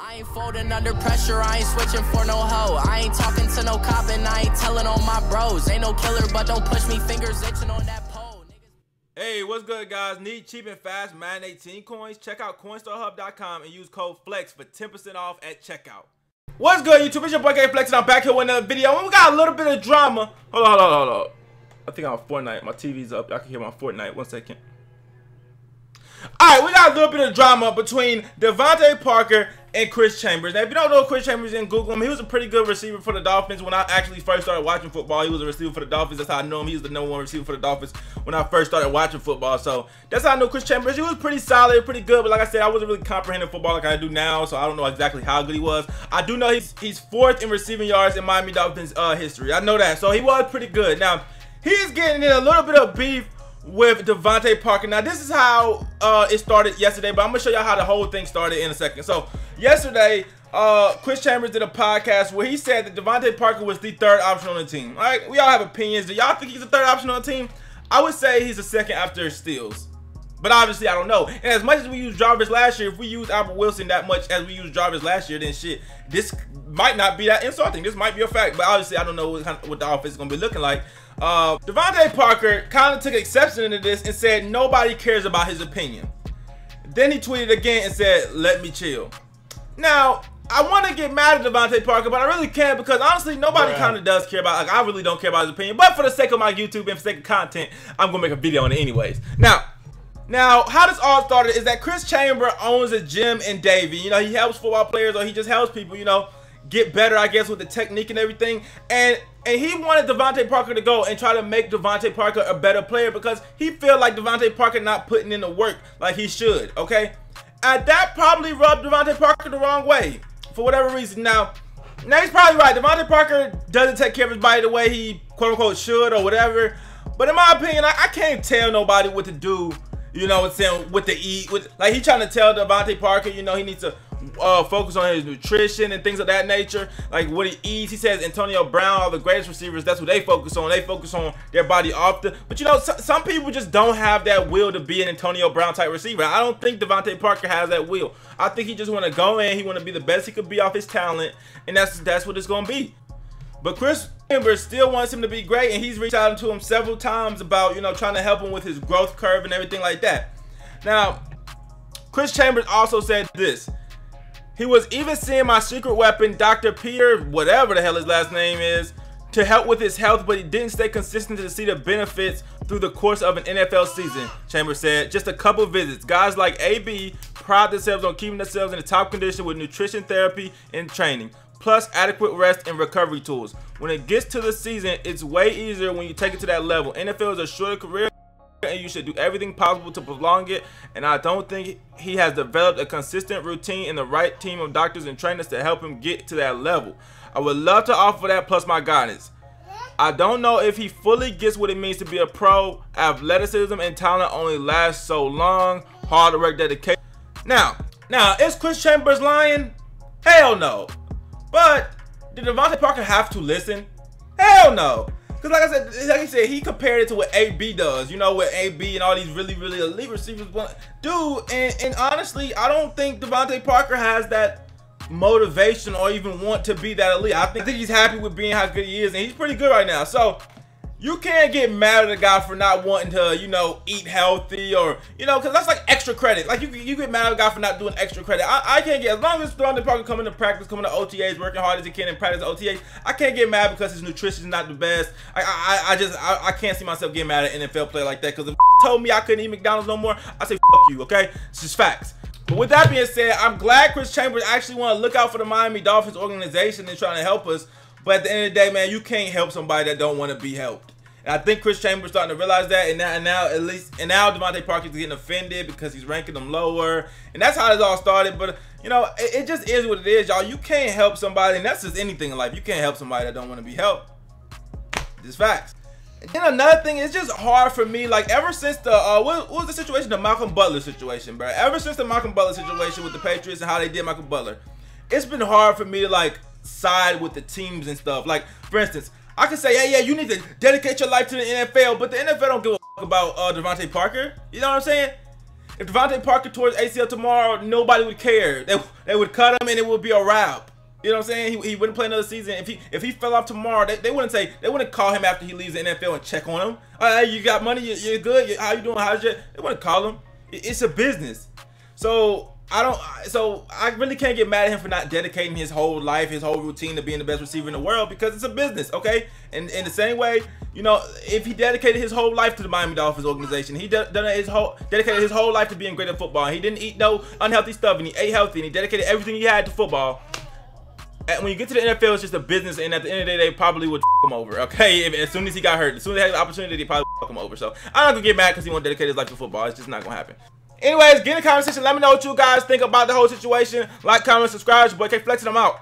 I ain't folding under pressure, I ain't switching for no hoe. I ain't talking to no cop and I ain't telling on my bros. Ain't no killer, but don't push me, fingers itching on that pole. Hey, what's good, guys? Need cheap and fast Madden 18 coins? Check out coinstarhub.com and use code FLEX for 10% off at checkout. What's good, YouTube? It's your boy Flex and I'm back here with another video. And we got a little bit of drama. Hold on. I think I'm on Fortnite. My TV's up. I can hear my Fortnite. 1 second. Alright, we got a little bit of drama between DeVante Parker and Chris Chambers. Now, if you don't know Chris Chambers, then Google him. He was a pretty good receiver for the Dolphins. When I actually first started watching football, he was a receiver for the Dolphins. That's how I know him. He was the #1 receiver for the Dolphins when I first started watching football. So that's how I know Chris Chambers. He was pretty solid, pretty good. But like I said, I wasn't really comprehending football like I do now. So I don't know exactly how good he was. I do know he's 4th in receiving yards in Miami Dolphins history. I know that. So he was pretty good. Now, he's getting in a little bit of beef with DeVante Parker. Now, this is how it started yesterday, but I'm gonna show y'all how the whole thing started in a second. So yesterday, Chris Chambers did a podcast where he said that DeVante Parker was the 3rd option on the team. All right, we all have opinions. Do y'all think he's the 3rd option on the team? I would say he's the 2nd after Steals, but obviously I don't know. And as much as we used Jarvis last year, if we use Albert Wilson that much as we used Jarvis last year, then shit, this might not be that insulting. This might be a fact, but obviously I don't know what the offense is gonna be looking like. DeVante Parker kind of took exception into this and said nobody cares about his opinion. Then he tweeted again and said, "Let me chill." Now, I want to get mad at DeVante Parker, but I really can't, because honestly, nobody kind of does care about, like, I really don't care about his opinion. But for the sake of my YouTube and for the sake of content, I'm gonna make a video on it anyways. Now, how this all started is that Chris Chambers owns a gym in Davie. You know, he helps football players, or he just helps people, you know, get better, I guess, with the technique and everything. And he wanted DeVante Parker to go and try to make DeVante Parker a better player, because he felt like DeVante Parker not putting in the work like he should, okay? And that probably rubbed DeVante Parker the wrong way for whatever reason. Now he's probably right. DeVante Parker doesn't take care of his body the way he quote-unquote should or whatever. But in my opinion, I can't tell nobody what to do, you know what I'm saying, what to eat. Like, he trying to tell DeVante Parker, you know, he needs to focus on his nutrition and things of that nature, like what he eats. He says Antonio Brown, all the greatest receivers, that's what they focus on. They focus on their body often. But you know, some people just don't have that will to be an Antonio Brown type receiver. I don't think DeVante Parker has that will. I think he just want to go in, he want to be the best he could be off his talent, and that's what it's going to be. But Chris Chambers still wants him to be great, and he's reached out to him several times about, you know, trying to help him with his growth curve and everything like that. Now, Chris Chambers also said this: he was even seeing my secret weapon, Dr. Peter, whatever the hell his last name is, to help with his health, but he didn't stay consistent to see the benefits through the course of an NFL season. Chambers said, just a couple visits. Guys like AB pride themselves on keeping themselves in the top condition with nutrition, therapy, and training, plus adequate rest and recovery tools. When it gets to the season, it's way easier when you take it to that level. NFL is a shorter career, and you should do everything possible to prolong it, and I don't think he has developed a consistent routine and the right team of doctors and trainers to help him get to that level. I would love to offer that plus my guidance. I don't know if he fully gets what it means to be a pro. Athleticism and talent only last so long. Hard work, dedication. Now, is Chris Chambers lying? Hell no. But did DeVante Parker have to listen? Hell no. Because like I said, he compared it to what AB does. You know, what AB and all these really elite receivers do. And honestly, I don't think DeVante Parker has that motivation or even want to be that elite. I think he's happy with being how good he is, and he's pretty good right now. So you can't get mad at a guy for not wanting to, you know, eat healthy, or, you know, because that's like extra credit. Like, you get mad at a guy for not doing extra credit. I can't get, as long as DeVante Parker coming to practice, coming to OTAs, working hard as he can in practice OTAs, I can't get mad because his nutrition is not the best. I can't see myself getting mad at an NFL player like that, because if told me I couldn't eat McDonald's no more, I say fuck you, okay? It's just facts. But with that being said, I'm glad Chris Chambers actually want to look out for the Miami Dolphins organization and trying to help us. But at the end of the day, man, you can't help somebody that don't want to be helped. And I think Chris Chambers starting to realize that, and now DeVante Parker is getting offended because he's ranking them lower, and that's how this all started. But you know, it just is what it is, y'all. You can't help somebody, and that's just anything in life. You can't help somebody that don't want to be helped. Just facts. And then another thing, it's just hard for me, like, ever since the what was the situation, the Malcolm Butler situation, bro? Ever since the Malcolm Butler situation with the Patriots and how they did Malcolm Butler, it's been hard for me to like side with the teams and stuff. Like, for instance, I could say, hey, yeah, you need to dedicate your life to the NFL, but the NFL don't give a fuck about DeVante Parker. You know what I'm saying? If DeVante Parker tore his ACL tomorrow, nobody would care. They would cut him and it would be a wrap. You know what I'm saying? He wouldn't play another season. If he fell off tomorrow, they wouldn't call him after he leaves the NFL and check on him. Hey, you got money? You're good? How you doing? They wouldn't call him. It's a business. So I really can't get mad at him for not dedicating his whole life, his whole routine to being the best receiver in the world, because it's a business, okay? And in the same way, you know, if he dedicated his whole life to the Miami Dolphins organization, he dedicated his whole life to being great at football. He didn't eat no unhealthy stuff, and he ate healthy, and he dedicated everything he had to football. And when you get to the NFL, it's just a business, and at the end of the day, they probably would him over, okay? As soon as he got hurt, as soon as they had the opportunity, they probably would him over. So I'm not gonna get mad because he won't dedicate his life to football. It's just not gonna happen. Anyways, get in the comment section. Let me know what you guys think about the whole situation. Like, comment, subscribe. Your boy K Flex, and I'm out.